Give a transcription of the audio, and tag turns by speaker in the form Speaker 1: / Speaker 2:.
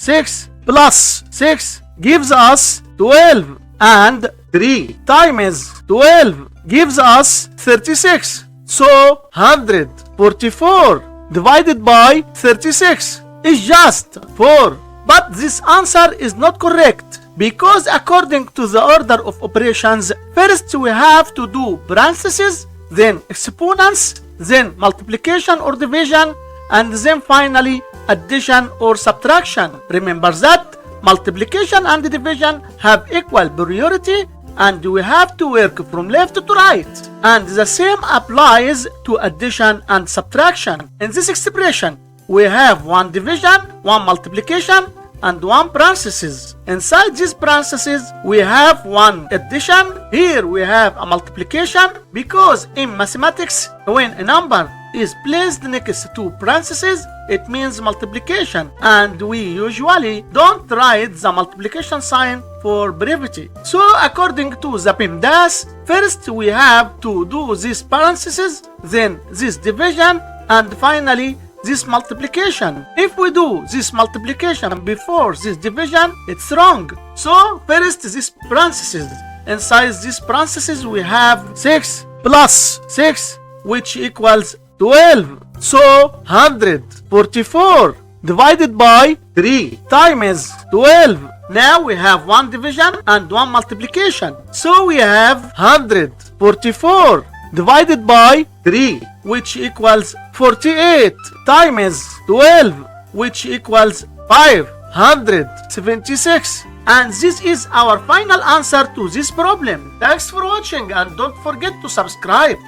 Speaker 1: 6 plus 6 gives us 12, and 3 times 12 gives us 36. So 144 divided by 36 is just 4. But this answer is not correct, because according to the order of operations, first we have to do parentheses, then exponents, then multiplication or division, and then finally addition or subtraction. Remember that multiplication and division have equal priority, and we have to work from left to right. And the same applies to addition and subtraction. In this expression, we have one division, one multiplication, and one parenthesis. Inside these parentheses, we have one addition. Here we have a multiplication, because in mathematics, when a number is placed next to parentheses, it means multiplication, and we usually don't write the multiplication sign for brevity. So according to the PEMDAS, first we have to do this parentheses, then this division, and finally this multiplication. If we do this multiplication before this division, it's wrong. So first this parentheses. Inside this parentheses we have 6 plus 6, which equals 12. So 144 divided by 3 times 12. Now we have one division and one multiplication. So we have 144 divided by 3, which equals 48 times 12, which equals 576. And this is our final answer to this problem. Thanks for watching, and don't forget to subscribe.